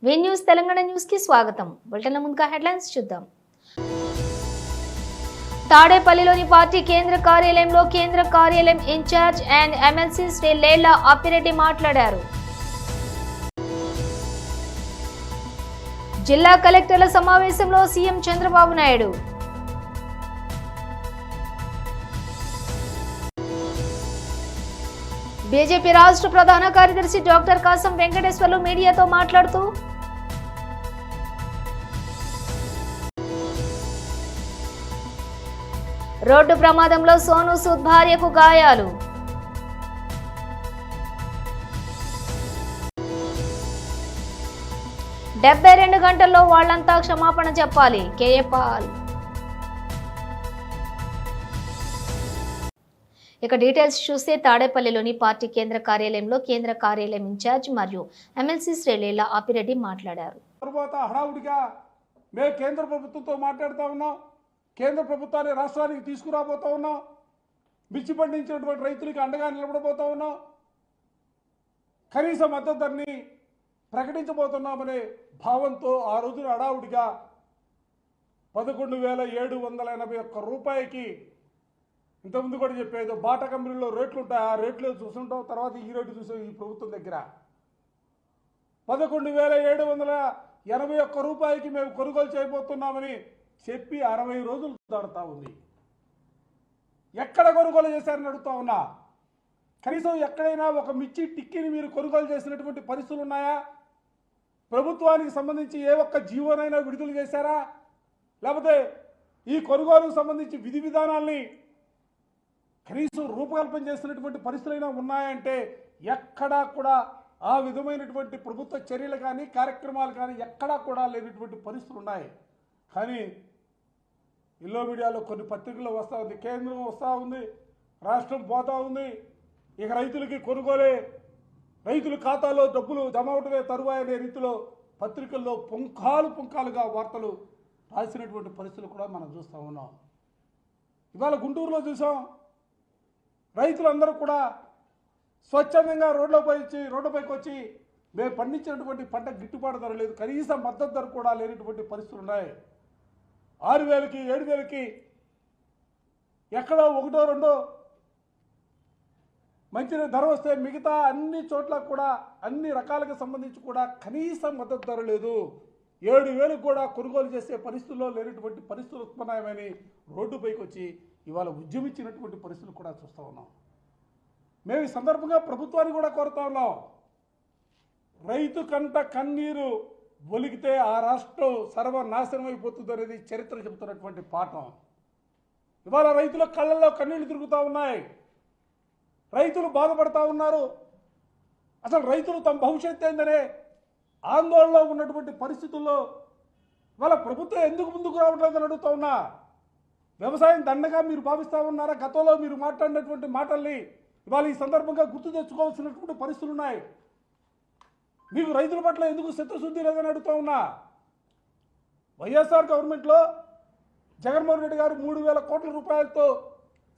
వి news Telangana news కి స్వాగతం. Bulletin ముందుగా హెడ్లైన్స్ చూద్దాం. తాడేపల్లిలోని పార్టీ కేంద్ర కార్యాలయంలో కేంద్ర కార్యాలయం incharge and MLC Sri Lella Appireddy మాట్లాడారు. జిల్లా కలెక్టర్ల సమావేశంలో సీఎం చంద్రబాబు నాయుడు. బీజేపీ రాష్ట్ర ప్రధాన కార్యదర్శి డాక్టర్ కాసం వెంకటేశ్వర్లు మీడియాతో మాట్లాడుతూ రోడ్డు ప్రమాదంలో సోను సూద్ భార్యకు గాయాలు. డెబ్బై 2 గంటల్లో వాళ్లంతా క్షమాపణ చెప్పాలి. KA Paul. ఇక డీటెయిల్స్ చూస్తే తాడేపల్లిలోని పార్టీ కేంద్ర కార్యాలయంలో కేంద్ర కార్యాలయం ఇన్ఛార్జ్ మరియు ఎమ్మెల్సీ శ్రీ లేళ్ల అప్పిరెడ్డి మాట్లాడారు. తర్వాత హడావుడిగా మేము కేంద్ర ప్రభుత్వంతో మాట్లాడుతూ ఉన్నాం, కేంద్ర ప్రభుత్వాన్ని రాష్ట్రానికి తీసుకురాబోతూ ఉన్నాం, మిర్చి పండించినటువంటి రైతులకి అండగా నిలబడబోతూ ఉన్నాం, కనీస మద్దతు ధరని ప్రకటించబోతున్నామనే భావంతో ఆ రోజున హడావుడిగా 11,781 రూపాయకి, ఇంతకుముందు కూడా చెప్పేది బాటా కంపెనీలో రేట్లు ఉంటాయి, ఆ రేట్లు చూస్తుంటాం. తర్వాత ఈ రేటు చూసాం ఈ ప్రభుత్వం దగ్గర 11,781 రూపాయకి మేము కొనుగోలు చేయబోతున్నామని చెప్పి 60 రోజులు దాడుతూ ఉంది. ఎక్కడ కొనుగోలు చేశారని అడుగుతా ఉన్నా. కనీసం ఎక్కడైనా ఒక మిర్చి టిక్కీని మీరు కొనుగోలు చేసినటువంటి పరిస్థితులు ఉన్నాయా? ప్రభుత్వానికి సంబంధించి ఏ ఒక్క జీవోనైనా విడుదల చేశారా? లేకపోతే ఈ కొనుగోలుకు సంబంధించి విధి విధానాల్ని కనీసం రూపకల్పన చేసినటువంటి పరిస్థితులైనా ఉన్నాయంటే ఎక్కడా కూడా ఆ విధమైనటువంటి ప్రభుత్వ చర్యలు కానీ కార్యక్రమాలు కానీ ఎక్కడా కూడా లేనటువంటి పరిస్థితులు ఉన్నాయి. కానీ ఎల్లో మీడియాలో కొన్ని పత్రికల్లో వస్తూ ఉంది, కేంద్రం వస్తూ ఉంది, రాష్ట్రం పోతూ ఉంది, ఇక రైతులకి కొనుగోలే, రైతుల ఖాతాలో డబ్బులు జమ అవటమే తరువాయి అనే రీతిలో పత్రికల్లో పుంఖాలుగా వార్తలు రాసినటువంటి పరిస్థితులు కూడా మనం చూస్తూ ఉన్నాం. ఇవాళ గుంటూరులో చూసాం, రైతులందరూ కూడా స్వచ్ఛందంగా రోడ్లపైకి వచ్చి మేము పండించినటువంటి పంట గిట్టుబాటు ధర లేదు, కనీస మద్దతు ధర కూడా లేనటువంటి పరిస్థితులు ఉన్నాయి. 6,000కి 7,000కి ఎక్కడో 1-2 మంచి ధర వస్తే మిగతా అన్ని చోట్ల కూడా అన్ని రకాలకు సంబంధించి కూడా కనీస మద్దతు ధర లేదు. 7,000 కూడా కొనుగోలు చేసే పరిస్థితుల్లో లేనటువంటి పరిస్థితులు ఉత్పన్నమని రోడ్డుపైకి వచ్చి ఇవాళ ఉద్యమించినటువంటి పరిస్థితులు కూడా చూస్తూ ఉన్నాం. మేము ఈ సందర్భంగా ప్రభుత్వాన్ని కూడా కోరుతా ఉన్నాం, రైతు కంట కన్నీరు ఒలిగితే ఆ రాష్ట్రం సర్వనాశనం అయిపోతుంది అనేది చరిత్ర చెబుతున్నటువంటి పాఠం. ఇవాళ రైతుల కళ్ళల్లో కన్నీళ్లు తిరుగుతూ ఉన్నాయి, రైతులు బాధపడతా ఉన్నారు. అసలు రైతులు తమ భవిష్యత్తు ఏందనే ఆందోళనలో ఉన్నటువంటి పరిస్థితుల్లో ఇవాళ ప్రభుత్వం ఎందుకు ముందుకు రావట్లేదని అడుగుతా ఉన్నా. వ్యవసాయం దండగా మీరు భావిస్తూ ఉన్నారా? గతంలో మీరు మాట్లాడినటువంటి మాటల్ని ఇవాళ ఈ సందర్భంగా గుర్తు తెచ్చుకోవాల్సినటువంటి పరిస్థితులు ఉన్నాయి. మీకు రైతుల పట్ల ఎందుకు చిత్తశుద్ధి లేదని అడుగుతా ఉన్నా. వైఎస్ఆర్ గవర్నమెంట్లో జగన్మోహన్ రెడ్డి గారు 3,000 కోట్ల రూపాయలతో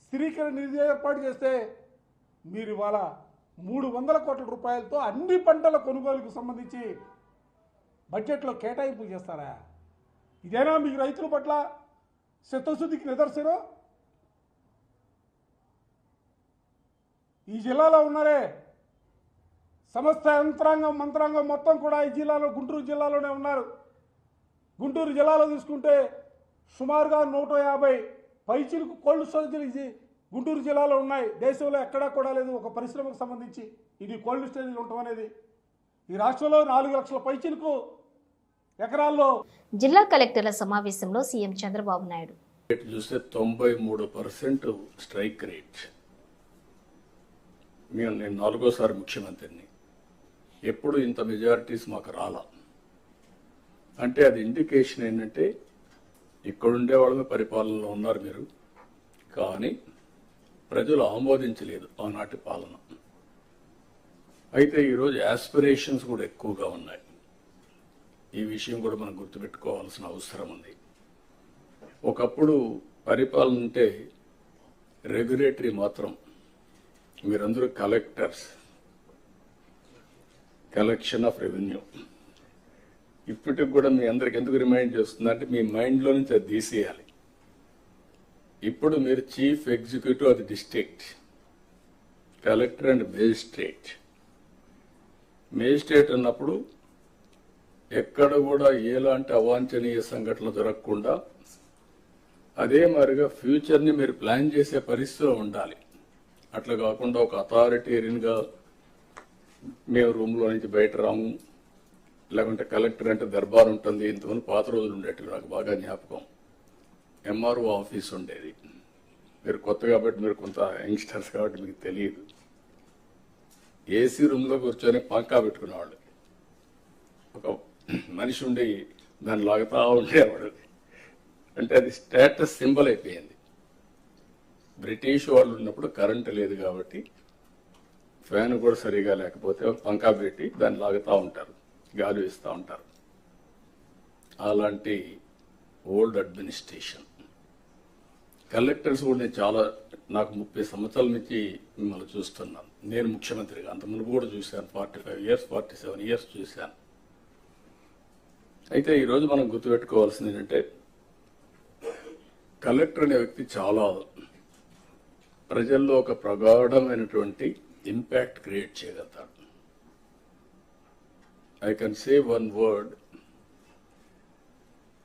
స్థిరీకరణ నిధి ఏర్పాటు చేస్తే మీరు ఇవాళ 300 కోట్ల రూపాయలతో అన్ని పంటల కొనుగోలుకు సంబంధించి బడ్జెట్లో కేటాయింపు చేస్తారా? ఇదేనా మీకు రైతుల పట్ల చిత్తశుద్ధికి నిదర్శనం? ఈ జిల్లాలో ఉన్నారే సమస్త మంత్రాంగం మొత్తం కూడా ఈ జిల్లాలో గుంటూరు జిల్లాలోనే ఉన్నారు. గుంటూరు జిల్లాలో తీసుకుంటే సుమారుగా 150 పైచిలకు కోల్డ్ స్టోరేజీలు గుంటూరు జిల్లాలో ఉన్నాయి. దేశంలో ఎక్కడా కూడా లేదు ఒక పరిశ్రమకు సంబంధించి ఇది కోల్డ్ స్టోరేజ్ ఉండటం అనేది. ఈ రాష్ట్రంలో 4 లక్షల పైచిలకు ఎకరాల్లో. జిల్లా కలెక్టర్ల సమావేశంలో సీఎం చంద్రబాబు నాయుడు చూస్తే 93% స్ట్రైక్ రేట్. నేను 4వ ముఖ్యమంత్రిని, ఎప్పుడు ఇంత మెజారిటీస్ మాకు రాలా. అంటే అది ఇండికేషన్ ఏంటంటే ఇక్కడుండే వాళ్ళమే పరిపాలనలో ఉన్నారు మీరు, కానీ ప్రజలు ఆమోదించలేదు ఆనాటి పాలన. అయితే ఈరోజు యాస్పిరేషన్స్ కూడా ఎక్కువగా ఉన్నాయి. ఈ విషయం కూడా మనం గుర్తుపెట్టుకోవాల్సిన అవసరం ఉంది. ఒకప్పుడు పరిపాలన అంటే రెగ్యులేటరీ మాత్రం, మీరందరూ కలెక్టర్స్, కలెక్షన్ ఆఫ్ రెవెన్యూ, ఇప్పటికి కూడా మీ అందరికి ఎందుకు రిమైండ్ చేస్తుందంటే మీ మైండ్లో నుంచి అది తీసేయాలి. ఇప్పుడు మీరు chief executive of the district, collector and magistrate. Magistrate అన్నప్పుడు ఎక్కడ కూడా ఎలాంటి అవాంఛనీయ సంఘటనలు జరగకుండా అదే మాదిరిగా ఫ్యూచర్ని మీరు ప్లాన్ చేసే పరిస్థితిలో ఉండాలి. అట్లా కాకుండా ఒక అథారిటేరియన్గా మేము రూమ్లో నుంచి బయట రాము, లేకుంటే కలెక్టర్ అంటే దర్బార్ ఉంటుంది. ఇంతమంది పాత రోజులు ఉండేటివి నాకు బాగా జ్ఞాపకం. ఎంఆర్ఓ ఆఫీస్ ఉండేది. మీరు కొత్త కాబట్టి, మీరు కొంత యంగ్స్టర్స్ కాబట్టి మీకు తెలియదు. ఏసీ రూమ్లో కూర్చొని పంకా పెట్టుకునేవాళ్ళు. ఒక మనిషి ఉండి దాన్ని లాగుతా ఉండేవాడు. అంటే అది స్టేటస్ సింబల్ అయిపోయింది. బ్రిటిష్ వాళ్ళు ఉన్నప్పుడు కరెంటు లేదు కాబట్టి ఫ్యాన్ కూడా సరిగా లేకపోతే పంకా పెట్టి దాన్ని లాగుతూ ఉంటారు, గాలి వేస్తూ ఉంటారు. అలాంటి ఓల్డ్ అడ్మినిస్ట్రేషన్. కలెక్టర్స్ కూడా నేను నాకు 30 సంవత్సరాల నుంచి మిమ్మల్ని చూస్తున్నాను. నేను ముఖ్యమంత్రిగా అంత మునుపు కూడా చూశాను. 45 ఇయర్స్ 47 ఇయర్స్ చూశాను. అయితే ఈరోజు మనం గుర్తుపెట్టుకోవాల్సింది ఏంటంటే, కలెక్టర్ అనే వ్యక్తి చాలా ప్రజల్లో ఒక ప్రగాఢమైనటువంటి ఇంపాక్ట్ క్రియేట్ చేయగలుగుతాడు. I can say one word,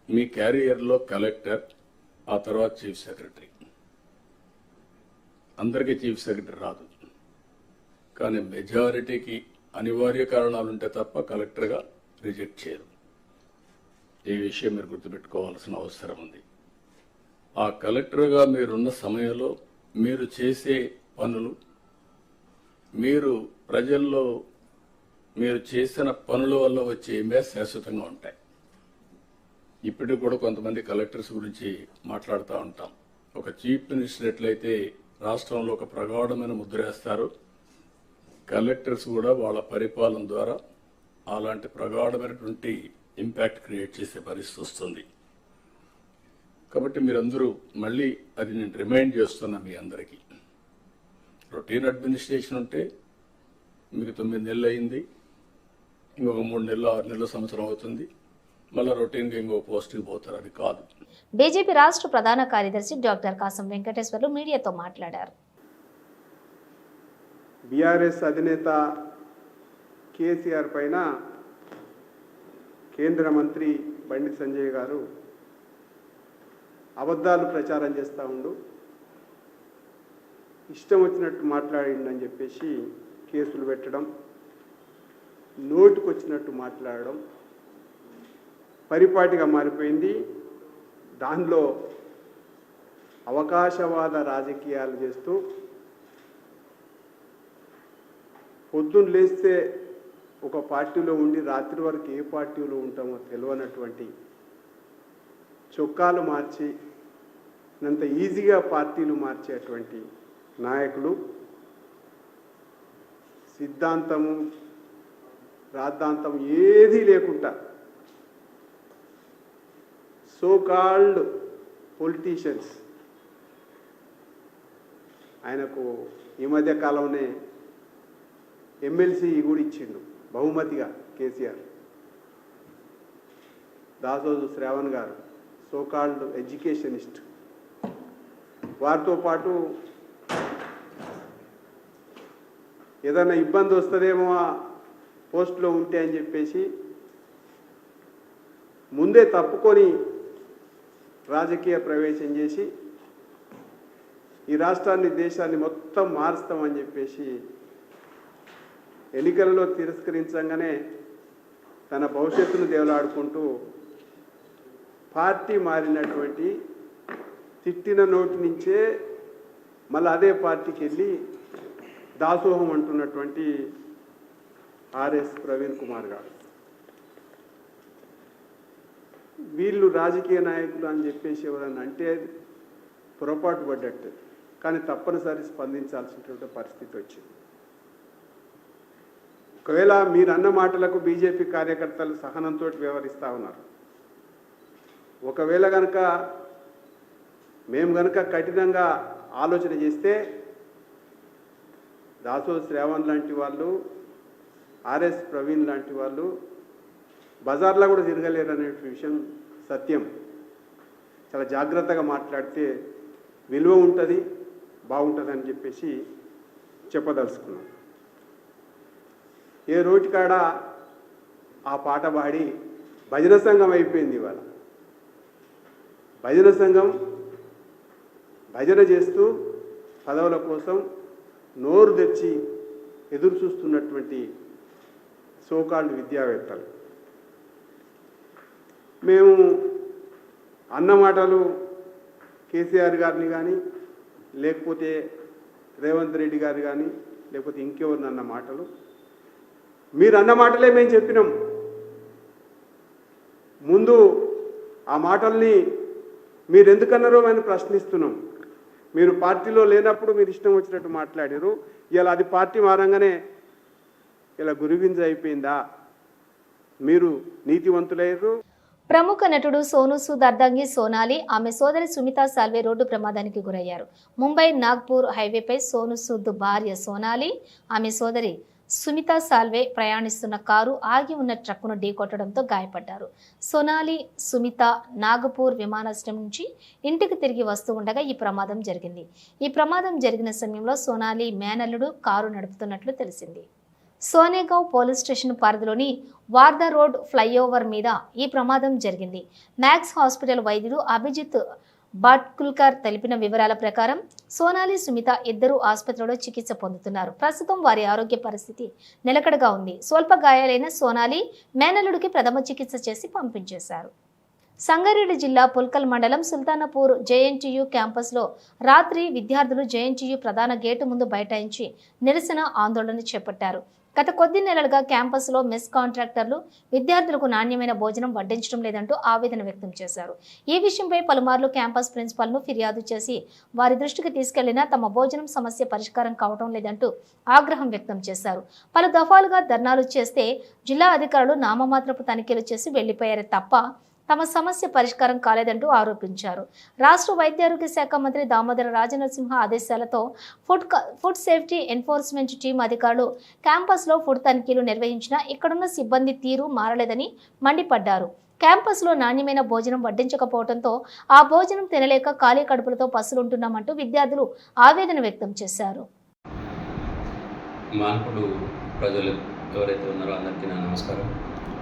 మీ క్యారియర్లో కలెక్టర్, ఆ తర్వాత చీఫ్ సెక్రటరీ. అందరికీ చీఫ్ సెక్రటరీ రాదు, కానీ మెజారిటీకి అనివార్య కారణాలుంటే తప్ప కలెక్టర్గా రిజెక్ట్ చేయరు. ఈ విషయం మీరు గుర్తుపెట్టుకోవాల్సిన అవసరం ఉంది. ఆ కలెక్టర్గా మీరున్న సమయంలో మీరు చేసే పనులు, మీరు ప్రజల్లో మీరు చేసిన పనుల వల్ల వచ్చే ఇమేజ్ శాశ్వతంగా ఉంటాయి. ఇప్పటికి కూడా కొంతమంది కలెక్టర్స్ గురించి మాట్లాడుతూ ఉంటాం. ఒక చీఫ్ మినిస్టర్ ఎట్లయితే రాష్ట్రంలో ఒక ప్రగాఢమైన ముద్ర వేస్తారు, కలెక్టర్స్ కూడా వాళ్ళ పరిపాలన ద్వారా అలాంటి ప్రగాఢమైనటువంటి ఇంపాక్ట్ క్రియేట్ చేసే పరిస్థితి వస్తుంది. కాబట్టి మీరందరూ మళ్ళీ అది నేను రిమైండ్ చేస్తున్నా మీ అందరికీ. రొటీన్ అడ్మినిస్ట్రేషన్ ఉంటే మీకు 9 నెలలు అయింది, ఇంకొక 3 నెలలు 6 నెలలు సంవత్సరం అవుతుంది, మళ్ళీ రొటీన్గా ఇంకొక పోస్ట్కి పోతారు. అది కాదు. బీజేపీ రాష్ట్ర ప్రధాన కార్యదర్శి డాక్టర్ కాసం వెంకటేశ్వర్లు మీడియాతో మాట్లాడారు. బీఆర్ఎస్ అధినేత కేసీఆర్ పైన కేంద్ర మంత్రి బండి సంజయ్ గారు అబద్ధాలు ప్రచారం చేస్తూ ఉండు, ఇష్టం వచ్చినట్టు మాట్లాడిండని చెప్పేసి కేసులు పెట్టడం, నోటుకొచ్చినట్టు మాట్లాడడం పరిపాటిగా మారిపోయింది. దానిలో అవకాశవాద రాజకీయాలు చేస్తూ పొద్దున్న లేస్తే ఒక పార్టీలో ఉండి రాత్రి వరకు ఏ పార్టీలో ఉంటామో తెలియనటువంటి చొక్కాలు మార్చి అంత ఈజీగా పార్టీలు మార్చేటువంటి నాయకులు, సిద్ధాంతము రాద్ధాంతం ఏదీ లేకుండా సో కాల్డ్ పొలిటీషియన్స్. ఆయనకు ఈ మధ్య కాలంలోనే ఎమ్మెల్సీ కూడా ఇచ్చిండు బహుమతిగా కేసీఆర్. దాసోజు శ్రావణ్ గారు సో కాల్డ్ ఎడ్యుకేషనిస్ట్. వారితో పాటు ఏదైనా ఇబ్బంది వస్తుందేమో ఆ పోస్టులో ఉంటే అని చెప్పేసి ముందే తప్పుకొని రాజకీయ ప్రవేశం చేసి ఈ రాష్ట్రాన్ని దేశాన్ని మొత్తం మారుస్తామని చెప్పేసి ఎన్నికలలో తిరస్కరించగానే తన భవిష్యత్తును దేవులాడుకుంటూ పార్టీ మారినటువంటి తిట్టిన నోటి నుంచే మళ్ళీ అదే పార్టీకి వెళ్ళి దాసోహం అంటున్నటువంటి ఆర్ఎస్ ప్రవీణ్ కుమార్ గారు. వీళ్ళు రాజకీయ నాయకులు అని చెప్పేసి ఎవరన్నా అంటే పొరపాటు పడ్డట్టు, కానీ తప్పనిసరి స్పందించాల్సినటువంటి పరిస్థితి వచ్చింది. ఒకవేళ మీరు అన్న మాటలకు బీజేపీ కార్యకర్తలు సహనంతో వ్యవహరిస్తూ ఉన్నారు. ఒకవేళ కనుక మేము కనుక కఠినంగా ఆలోచన చేస్తే దాసో శ్రావణ్ లాంటి వాళ్ళు, ఆర్ఎస్ ప్రవీణ్ లాంటి వాళ్ళు బజార్లో కూడా తిరగలేరు అనే విషయం సత్యం. చాలా జాగ్రత్తగా మాట్లాడితే విలువ ఉంటుంది, బాగుంటుంది అని చెప్పేసి చెప్పదలుచుకున్నాం. ఏ రోటి కాడ ఆ పాట పాడి భజన సంఘం అయిపోయింది. ఇవాళ భజన సంఘం భజన చేస్తూ పదవుల కోసం నోరు తెచ్చి ఎదురు చూస్తున్నటువంటి సోకాల్డ్ విద్యావేత్తలు. మేము అన్న మాటలు కేసీఆర్ గారిని కానీ, లేకపోతే రేవంత్ రెడ్డి గారు కానీ, లేకపోతే ఇంకెవరిని అన్న మాటలు మీరు అన్న మాటలే మేము చెప్పినాం. ముందు ఆ మాటల్ని మీరు ఎందుకన్నారో మేము ప్రశ్నిస్తున్నాం. మీరు పార్టీలో లేనప్పుడు మీరు ఇష్టం వచ్చినట్టు మాట్లాడారు. ఇలా అది పార్టీ మారంగానే ఇలా గురివింజ అయిపోయిందా? మీరు నీతివంతులయ్యారు. ప్రముఖ నటుడు సోను సూద్ అర్ధాంగి సోనాలి ఆమె సోదరి సుమితా సాల్వే రోడ్డు ప్రమాదానికి గురయ్యారు. ముంబై నాగ్పూర్ హైవేపై సోను సూద్ భార్య సోనాలి ఆమె సోదరి సుమితా సాల్వే ప్రయాణిస్తున్న కారు ఆగి ఉన్న ట్రక్కును ఢీకొట్టడంతో గాయపడ్డారు. సోనాలి సుమిత నాగపూర్ విమానాశ్రయం నుంచి ఇంటికి తిరిగి వస్తూ ఉండగా ఈ ప్రమాదం జరిగింది. ఈ ప్రమాదం జరిగిన సమయంలో సోనాలి మేనల్లుడు కారు నడుపుతున్నట్లు తెలిసింది. సోనేగావ్ పోలీస్ స్టేషన్ పరిధిలోని వార్దా రోడ్ ఫ్లైఓవర్ మీద ఈ ప్రమాదం జరిగింది. మ్యాక్స్ హాస్పిటల్ వైద్యుడు అభిజిత్ బాట్కుల్కర్ తెలిపిన వివరాల ప్రకారం సోనాలి సుమిత ఇద్దరు ఆసుపత్రిలో చికిత్స పొందుతున్నారు. ప్రస్తుతం వారి ఆరోగ్య పరిస్థితి నిలకడగా ఉంది. స్వల్ప గాయాలైన సోనాలి మేనల్లుడికి ప్రథమ చికిత్స చేసి పంపించేశారు. సంగారెడ్డి జిల్లా పుల్కల్ మండలం సుల్తానపూర్ జేఎన్టీయూ క్యాంపస్లో రాత్రి విద్యార్థులు జేఎన్టీయూ ప్రధాన గేటు ముందు బైఠాయించి నిరసన ఆందోళన చేపట్టారు. గత కొద్ది నెలలుగా క్యాంపస్లో మెస్ కాంట్రాక్టర్లు విద్యార్థులకు నాణ్యమైన భోజనం వడ్డించడం లేదంటూ ఆవేదన వ్యక్తం చేశారు. ఈ విషయంపై పలుమార్లు క్యాంపస్ ప్రిన్సిపాల్ను ఫిర్యాదు చేసి వారి దృష్టికి తీసుకెళ్లినా తమ భోజనం సమస్య పరిష్కారం కావడం లేదంటూ ఆగ్రహం వ్యక్తం చేశారు. పలు దఫాలుగా ధర్నాలు చేస్తే జిల్లా అధికారులు నామమాత్రపు తనిఖీలు చేసి వెళ్లిపోయారే తప్ప తమ సమస్య పరిష్కారం కాలేదంటూ ఆరోపించారు. రాష్ట్ర వైద్యారోగ్య శాఖ మంత్రి దామోదర రాజనరసింహ ఆదేశాలతో ఫుడ్ సేఫ్టీ ఎన్ఫోర్స్మెంట్ టీం అధికారులు క్యాంపస్లో ఫుడ్ తనిఖీలు నిర్వహించినా ఇక్కడున్న సిబ్బంది తీరు మారలేదని మండిపడ్డారు. క్యాంపస్లో నాణ్యమైన భోజనం వడ్డించకపోవడంతో ఆ భోజనం తినలేక ఖాళీ కడుపులతో పసులుంటున్నామంటూ విద్యార్థులు ఆవేదన వ్యక్తం చేశారు. మాన్కుడు ప్రజలు ఎవరైతే ఉన్నారో అందరికీ నా నమస్కారం.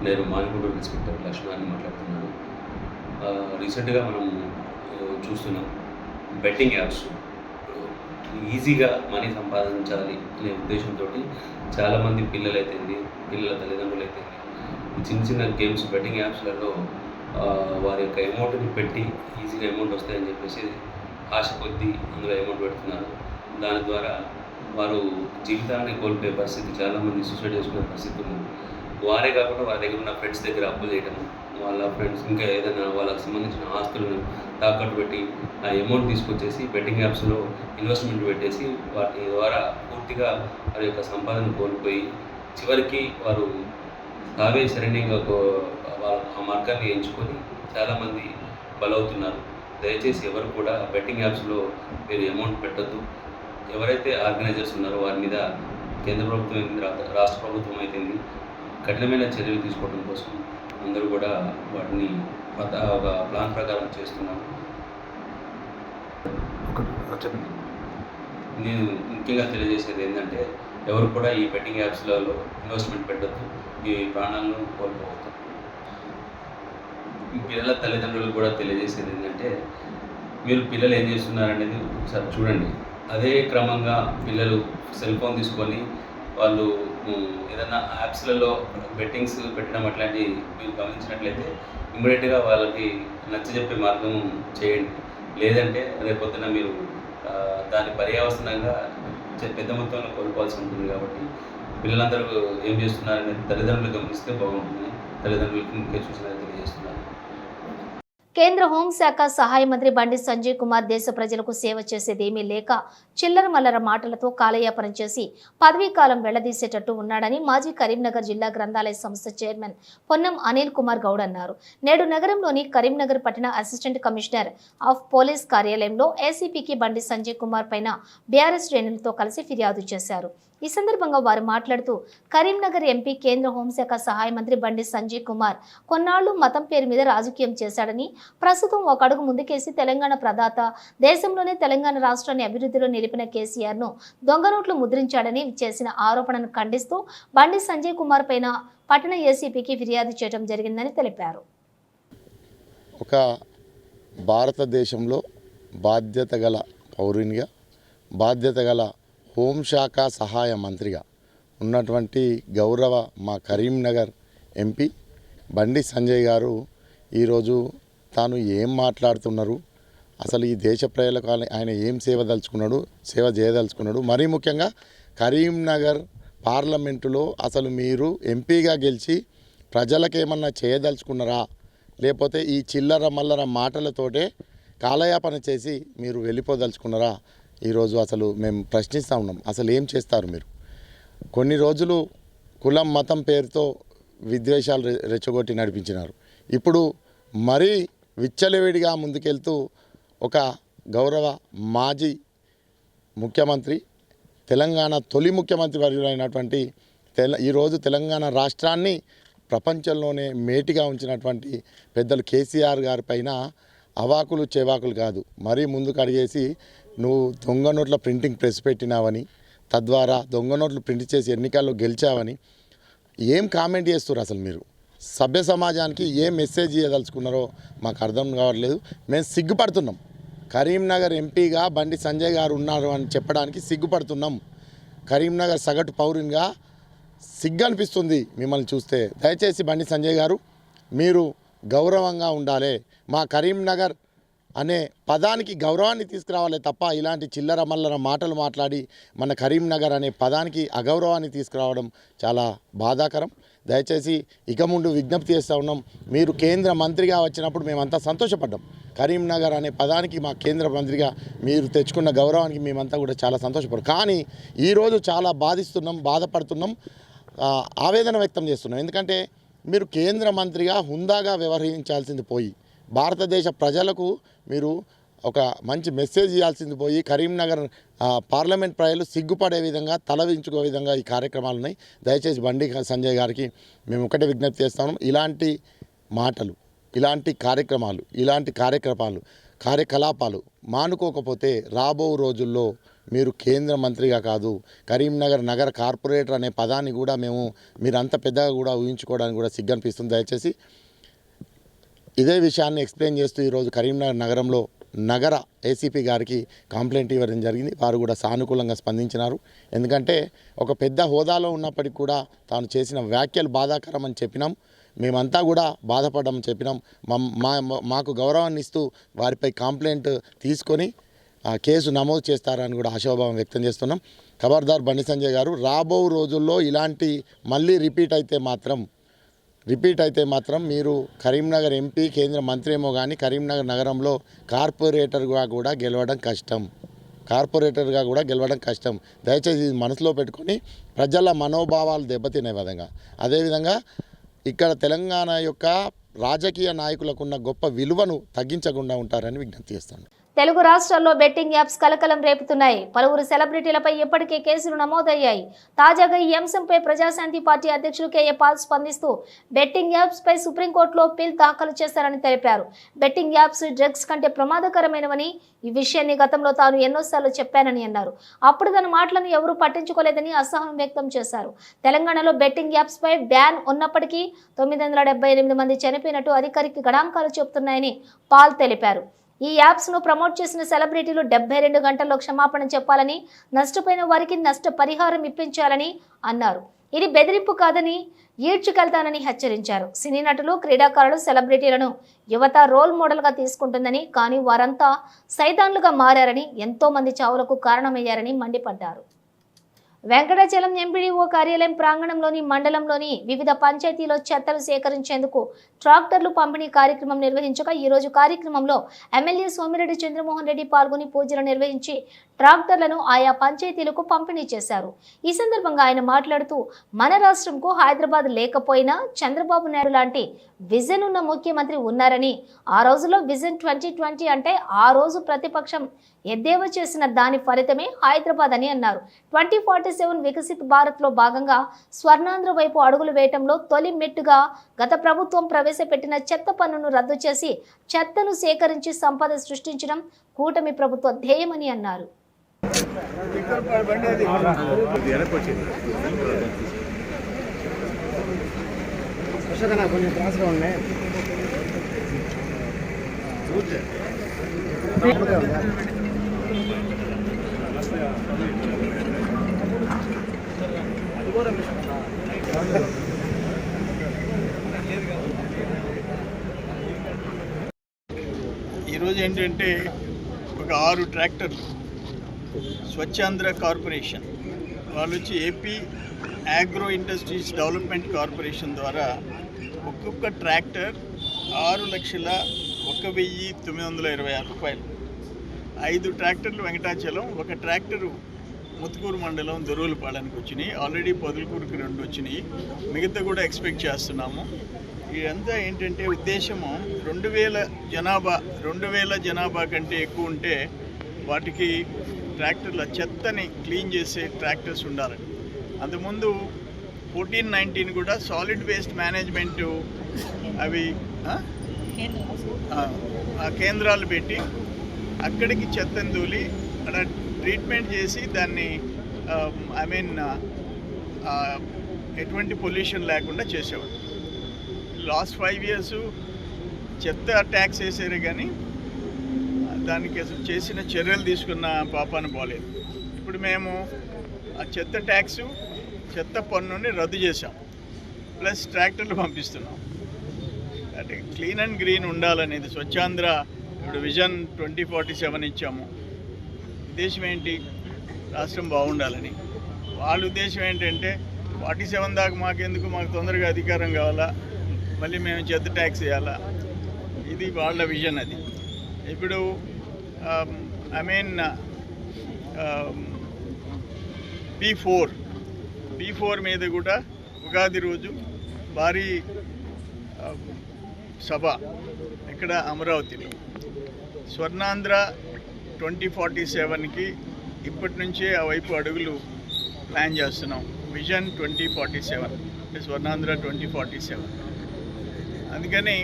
నేను మాన్కుడు ఇన్స్పెక్టర్ లక్ష్మణ్ మాట్లాడుతున్నాను. రీసెంట్గా మనం చూస్తున్నాం బెట్టింగ్ యాప్స్ ఈజీగా మనీ సంపాదించాలి అనే ఉద్దేశంతో చాలామంది పిల్లలైతేంది, పిల్లల తల్లిదండ్రులు అయితే చిన్న చిన్న గేమ్స్ బెట్టింగ్ యాప్స్లలో వారి యొక్క అమౌంట్ని పెట్టి ఈజీగా అమౌంట్ వస్తాయని చెప్పేసి ఆశ కొద్దీ అందులో అమౌంట్ పెడుతున్నారు. దాని ద్వారా వారు జీవితాన్ని కోల్పోయే పరిస్థితి, చాలామంది సూసైడ్ చేసుకునే పరిస్థితి ఉంది. వారే కాకుండా వారి దగ్గర ఉన్న ఫ్రెండ్స్ దగ్గర అప్పులు చేయడం, వాళ్ళ ఫ్రెండ్స్ ఇంకా ఏదైనా వాళ్ళకి సంబంధించిన ఆస్తులను తాకట్టు పెట్టి ఆ అమౌంట్ తీసుకొచ్చేసి బెట్టింగ్ యాప్స్లో ఇన్వెస్ట్మెంట్ పెట్టేసి వాటి ద్వారా పూర్తిగా వారి యొక్క సంపాదన కోల్పోయి చివరికి వారు తావే సరెండింగ్ ఆ మార్గాన్ని ఎంచుకొని చాలామంది బలవుతున్నారు. దయచేసి ఎవరు కూడా బెట్టింగ్ యాప్స్లో మీరు అమౌంట్ పెట్టద్దు. ఎవరైతే ఆర్గనైజర్స్ ఉన్నారో వారి మీద కేంద్ర ప్రభుత్వం అయింది, రాష్ట్ర ప్రభుత్వం అయితేంది కఠినమైన చర్యలు తీసుకోవడం కోసం అందరూ కూడా వాటిని ఒక ప్లాన్ ప్రకారం చేస్తున్నాము. నేను ముఖ్యంగా తెలియజేసేది ఏంటంటే ఎవరు కూడా ఈ బెట్టింగ్ యాప్స్లలో ఇన్వెస్ట్మెంట్ పెట్టద్దు, ఈ ప్రాణాలను కోల్పోవద్దు. పిల్లల తల్లిదండ్రులకు కూడా తెలియజేసేది ఏంటంటే మీరు పిల్లలు ఏం చేస్తున్నారనేది ఒకసారి చూడండి. అదే క్రమంగా పిల్లలు సెల్ ఫోన్ తీసుకొని వాళ్ళు ఏదైనా యాప్స్లలో బెట్టింగ్స్ పెట్టడం అట్లాంటివి మీరు గమనించినట్లయితే ఇమ్మీడియట్గా వాళ్ళకి నచ్చజెప్పే మార్గం చేయండి. లేదంటే రేపొద్దున మీరు దాని పర్యవసనంగా పెద్ద మొత్తంలో కోల్పోవాల్సి ఉంటుంది. కాబట్టి పిల్లలందరూ ఏం చేస్తున్నారనేది తల్లిదండ్రులు గమనిస్తే బాగుంటుంది. తల్లిదండ్రులకి ముఖ్య సూచన తెలియజేస్తున్నారు. కేంద్ర హోంశాఖ సహాయ మంత్రి బండి సంజయ్ కుమార్ దేశ ప్రజలకు సేవ చేసేదేమీ లేక చిల్లర మల్లర మాటలతో కాలయాపన చేసి పదవీకాలం వెళ్లదీసేటట్టు ఉన్నాడని మాజీ కరీంనగర్ జిల్లా గ్రంథాలయ సంస్థ చైర్మన్ పొన్నం అనిల్ కుమార్ గౌడ్ అన్నారు. నేడు నగరంలోని కరీంనగర్ పట్టణ అసిస్టెంట్ కమిషనర్ ఆఫ్ పోలీస్ కార్యాలయంలో ఏసీపీకి బండి సంజయ్ కుమార్ పైన బీఆర్ఎస్ శ్రేణులతో కలిసి ఫిర్యాదు చేశారు. ఈ సందర్భంగా వారు మాట్లాడుతూ కరీంనగర్ ఎంపీ కేంద్ర హోంశాఖ సహాయ మంత్రి బండి సంజయ్ కుమార్ కొన్నాళ్లు మతం పేరు మీద రాజకీయం చేశాడని, ప్రస్తుతం ఒక అడుగు ముందుకేసి తెలంగాణ ప్రదాత, దేశంలోనే తెలంగాణ రాష్ట్రాన్ని అభివృద్ధిలో నిలిపిన కేసీఆర్ ను దొంగ నోట్లు ముద్రించాడని చేసిన ఆరోపణను ఖండిస్తూ బండి సంజయ్ కుమార్ పైన పట్టణ ఏసీపీకి ఫిర్యాదు చేయడం జరిగిందని తెలిపారు. ఒక భారతదేశంలో బాధ్యత గల పౌరునిగా, బాధ్యత గల హోంశాఖ సహాయ మంత్రిగా ఉన్నటువంటి గౌరవ మా కరీంనగర్ ఎంపీ బండి సంజయ్ గారు ఈరోజు తాను ఏం మాట్లాడుతున్నారు, అసలు ఈ దేశ ప్రజలకు ఆయన ఏం సేవ చేయదలుచుకున్నాడు, మరీ ముఖ్యంగా కరీంనగర్ పార్లమెంటులో అసలు మీరు ఎంపీగా గెలిచి ప్రజలకేమన్నా చేయదలుచుకున్నారా, లేకపోతే ఈ చిల్లర మల్లర మాటలతోటే కాలయాపన చేసి మీరు వెళ్ళిపోదలుచుకున్నారా? ఈరోజు అసలు మేము ప్రశ్నిస్తూ ఉన్నాం. అసలు ఏం చేస్తారు మీరు? కొన్ని రోజులు కులం మతం పేరుతో విద్వేషాలు రెచ్చగొట్టి నడిపించినారు. ఇప్పుడు మరీ విచ్చలవిడిగా ముందుకెళ్తూ ఒక గౌరవ మాజీ ముఖ్యమంత్రి, తెలంగాణ తొలి ముఖ్యమంత్రి వర్యులైనటువంటి ఈరోజు తెలంగాణ రాష్ట్రాన్ని ప్రపంచంలోనే మేటిగా ఉంచినటువంటి పెద్దలు కేసీఆర్ గారి పైన అవాకులు చెవాకులు కాదు, మరీ ముందుకు అడిగేసి నువ్వు దొంగ నోట్ల ప్రింటింగ్ ప్రెస్ పెట్టినావని, తద్వారా దొంగ నోట్లు ప్రింట్ చేసి ఎన్నికల్లో గెలిచావని ఏం కామెంట్ చేస్తున్నారు? అసలు మీరు సభ్య సమాజానికి ఏం మెసేజ్ ఇవ్వదలుచుకున్నారో మాకు అర్థం కావట్లేదు. మేము సిగ్గుపడుతున్నాం. కరీంనగర్ ఎంపీగా బండి సంజయ్ గారు ఉన్నారు అని చెప్పడానికి సిగ్గుపడుతున్నాం. కరీంనగర్ సగటు పౌరునిగా సిగ్గు అనిపిస్తుంది మిమ్మల్ని చూస్తే. దయచేసి బండి సంజయ్ గారు మీరు గౌరవంగా ఉండాలి. మా కరీంనగర్ అనే పదానికి గౌరవాన్ని తీసుకురావాలి తప్ప ఇలాంటి చిల్లర మల్లర మాటలు మాట్లాడి మన కరీంనగర్ అనే పదానికి అగౌరవాన్ని తీసుకురావడం చాలా బాధాకరం. దయచేసి ఇక ముందు విజ్ఞప్తి చేస్తూ ఉన్నాం. మీరు కేంద్ర మంత్రిగా వచ్చినప్పుడు మేమంతా సంతోషపడ్డాం. కరీంనగర్ అనే పదానికి మా కేంద్ర మంత్రిగా మీరు తెచ్చుకున్న గౌరవానికి మేమంతా కూడా చాలా సంతోషపడ్డాం. కానీ ఈరోజు చాలా బాధపడుతున్నాం, ఆవేదన వ్యక్తం చేస్తున్నాం. ఎందుకంటే మీరు కేంద్ర మంత్రిగా హుందాగా వ్యవహరించాల్సింది పోయి భారతదేశ ప్రజలకు మీరు ఒక మంచి మెసేజ్ ఇవ్వాల్సింది పోయి కరీంనగర్ పార్లమెంట్ ప్రజలు సిగ్గుపడే విధంగా తలవించుకో విధంగా ఈ కార్యక్రమాలు ఉన్నాయి. దయచేసి బండి సంజయ్ గారికి మేము ఒకటే విజ్ఞప్తి చేస్తాము. ఇలాంటి మాటలు, ఇలాంటి కార్యకలాపాలు మానుకోకపోతే రాబో రోజుల్లో మీరు కేంద్ర మంత్రిగా కాదు, కరీంనగర్ నగర కార్పొరేటర్ అనే పదాన్ని కూడా మీరు అంత పెద్దగా కూడా ఊహించుకోవడానికి కూడా సిగ్గు అనిపిస్తుంది. దయచేసి ఇదే విషయాన్ని ఎక్స్ప్లెయిన్ చేస్తూ ఈరోజు కరీంనగర్ నగరంలో నగర ఏసీపీ గారికి కంప్లైంట్ ఇవ్వడం జరిగింది. వారు కూడా సానుకూలంగా స్పందించినారు. ఎందుకంటే ఒక పెద్ద హోదాలో ఉన్నప్పటికీ కూడా తాను చేసిన వ్యాఖ్యలు బాధాకరం అని చెప్పినాం. మేమంతా కూడా బాధపడ్డామని చెప్పినాం. మాకు గౌరవాన్ని ఇస్తూ వారిపై కంప్లైంట్ తీసుకొని కేసు నమోదు చేస్తారని కూడా ఆశాభావం వ్యక్తం చేస్తున్నాం. ఖబర్దార్ బండి సంజయ్ గారు, రాబో రోజుల్లో ఇలాంటి మళ్ళీ రిపీట్ అయితే మాత్రం మీరు కరీంనగర్ ఎంపీ కేంద్ర మంత్రి ఏమో కానీ కరీంనగర్ నగరంలో కార్పొరేటర్గా కూడా గెలవడం కష్టం. దయచేసి ఇది మనసులో పెట్టుకొని ప్రజల మనోభావాలు దెబ్బతినే విధంగా, అదేవిధంగా ఇక్కడ తెలంగాణ యొక్క రాజకీయ నాయకులకు ఉన్న గొప్ప విలువను తగ్గించకుండా ఉంటారని విజ్ఞప్తి చేస్తాను. తెలుగు రాష్ట్రాల్లో బెట్టింగ్ యాప్స్ కలకలం రేపుతున్నాయి. పలువురు సెలబ్రిటీలపై ఇప్పటికే కేసులు నమోదయ్యాయి. తాజాగా ఈ అంశంపై ప్రజాశాంతి పార్టీ అధ్యక్షులు కేఏ పాల్ స్పందిస్తూ బెట్టింగ్ యాప్స్ పై సుప్రీంకోర్టులో పిల్ దాఖలు చేశారని తెలిపారు. బెట్టింగ్ యాప్స్ డ్రగ్స్ కంటే ప్రమాదకరమైనవని, ఈ విషయాన్ని గతంలో తాను ఎన్నోసార్లు చెప్పానని అన్నారు. అప్పుడు తన మాటలను ఎవరూ పట్టించుకోలేదని అసహనం వ్యక్తం చేశారు. తెలంగాణలో బెట్టింగ్ యాప్స్ పై బ్యాన్ ఉన్నప్పటికీ 978 మంది చనిపోయినట్టు అధికారిక గణాంకాలు చెబుతున్నాయని పాల్ తెలిపారు. ఈ యాప్స్ను ప్రమోట్ చేసిన సెలబ్రిటీలు 72 గంటల్లో క్షమాపణ చెప్పాలని, నష్టపోయిన వారికి నష్టపరిహారం ఇప్పించాలని అన్నారు. ఇది బెదిరింపు కాదని, ఈడ్చుకెళ్తానని హెచ్చరించారు. సినీ నటులు, క్రీడాకారులు, సెలబ్రిటీలను యువత రోల్ మోడల్గా తీసుకుంటుందని, కానీ వారంతా సైతాన్లుగా మారారని, ఎంతో మంది చావులకు కారణమయ్యారని మండిపడ్డారు. వెంకటాచలం ఎంపీడీఓ కార్యాలయం ప్రాంగణంలోని మండలంలోని వివిధ పంచాయతీలో చెత్తలు సేకరించేందుకు ట్రాక్టర్లు పంపిణీ కార్యక్రమం నిర్వహించగా ఈరోజు కార్యక్రమంలో ఎమ్మెల్యే సోమిరెడ్డి చంద్రమోహన్ రెడ్డి పాల్గొని పూజలు నిర్వహించి ట్రాక్టర్లను ఆయా పంచాయతీలకు పంపిణీ చేశారు. ఈ సందర్భంగా ఆయన మాట్లాడుతూ మన రాష్ట్రంకు హైదరాబాద్ లేకపోయినా చంద్రబాబు నాయుడు లాంటి విజన్ ఉన్న ముఖ్యమంత్రి ఉన్నారని, ఆ రోజులో విజన్ 2020 అంటే ఆ రోజు ప్రతిపక్షం ఎద్దేవా చేసిన దాని ఫలితమే హైదరాబాద్ అని అన్నారు. 2047 వికసిత్ భారత్లో భాగంగా స్వర్ణాంధ్ర వైపు అడుగులు వేయటంలో తొలి మెట్టుగా గత ప్రభుత్వం ప్రవేశపెట్టిన చెత్త పన్నును రద్దు చేసి చెత్తను సేకరించి సంపద సృష్టించడం కూటమి ప్రభుత్వ ధ్యేయమని అన్నారు. ఈరోజు ఏంటంటే ఒక 6 ట్రాక్టర్లు స్వచ్ఛాంధ్ర కార్పొరేషన్ వాళ్ళు వచ్చి AP agro industries development corporation ద్వారా ఒక్కొక్క ట్రాక్టర్ 6,01,926 రూపాయలు. 5 ట్రాక్టర్లు వెంకటాచలం, ఒక ట్రాక్టరు ముత్తుకూరు మండలం దొరువులపాలెనికి వచ్చినాయి. ఆల్రెడీ పొదలకూరుకి 2 వచ్చినాయి, మిగతా కూడా ఎక్స్పెక్ట్ చేస్తున్నాము. ఇదంతా ఏంటంటే ఉద్దేశము 2,000 జనాభా కంటే ఎక్కువ ఉంటే వాటికి ట్రాక్టర్ల చెత్తని క్లీన్ చేసే ట్రాక్టర్స్ ఉండాలని. అంతకుముందు 14-19 కూడా సాలిడ్ వేస్ట్ మేనేజ్మెంటు అవి కేంద్రాలు పెట్టి అక్కడికి చెత్తను తోలి అక్కడ ట్రీట్మెంట్ చేసి దాన్ని ఎటువంటి పొల్యూషన్ లేకుండా చేసేవాడు. లాస్ట్ 5 years చెత్త ట్యాక్స్ వేసారు కానీ దానికి అసలు చేసిన చర్యలు తీసుకున్న పాపాన పోలేదు. ఇప్పుడు మేము ఆ చెత్త ట్యాక్సు చెత్త పన్నుని రద్దు చేసాం, ప్లస్ ట్రాక్టర్లు పంపిస్తున్నాం. అంటే క్లీన్ అండ్ గ్రీన్ ఉండాలనేది స్వచ్ఛాంధ్ర. ఇప్పుడు విజన్ 2047 ఇచ్చాము. ఉద్దేశం ఏంటి? రాష్ట్రం బాగుండాలని. వాళ్ళ ఉద్దేశం ఏంటంటే 47 దాకా మాకెందుకు, మాకు తొందరగా అధికారం కావాలా, మళ్ళీ మేము చెత్త ట్యాక్స్ వేయాలా, ఇది వాళ్ళ విజన్. అది ఇప్పుడు P4 మీద కూడా ఉగాది రోజు భారీ సభ ఇక్కడ అమరావతిలో. స్వర్ణాంధ్ర 2047కి ఇప్పటి నుంచే ఆ వైపు అడుగులు ప్లాన్ చేస్తున్నాం. విజన్ 2047 అంటే స్వర్ణాంధ్ర 2047. అందుకని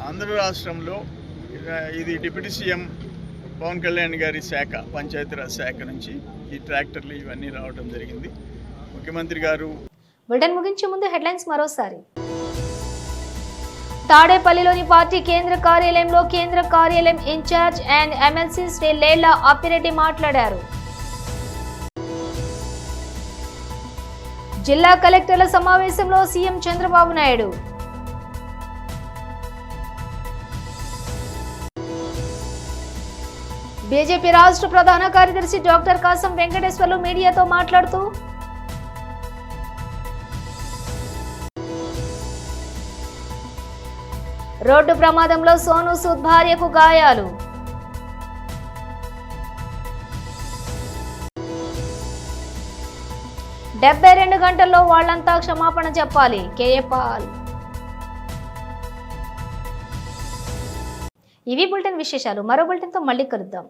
ఆంధ్ర రాష్ట్రంలో ఇది డిప్యూటీ సీఎం పవన్ కళ్యాణ్ గారి శాఖ, పంచాయతీరాజ్ శాఖ నుంచి ఈ ట్రాక్టర్లు ఇవన్నీ రావడం జరిగింది. ముఖ్యమంత్రి గారు. బులెటిన్ ముగించే ముందు హెడ్లైన్స్ మరోసారి. తాడేపల్లిలోని పార్టీ కేంద్ర కార్యాలయంలో కేంద్ర కార్యాలయం incharge and MLC Sri Lella Appireddy మాట్లాడారు. జిల్లా కలెక్టర్ల సమావేశంలో సీఎం చంద్రబాబు నాయుడు. బీజేపీ రాష్ట్ర ప్రధాన కార్యదర్శి డాక్టర్ కాసం వెంకటేశ్వర్లు మీడియాతో మాట్లాడుతూ రోడ్డు ప్రమాదంలో సోను సూద్ భార్యకు గాయాలు. డెబ్బై 2 గంటల్లో వాళ్లంతా క్షమాపణ చెప్పాలి. KA Paul. ఇవి బులెటిన్ విశేషాలు. మరో బులెటిన్తో మళ్ళీ కలుద్దాం.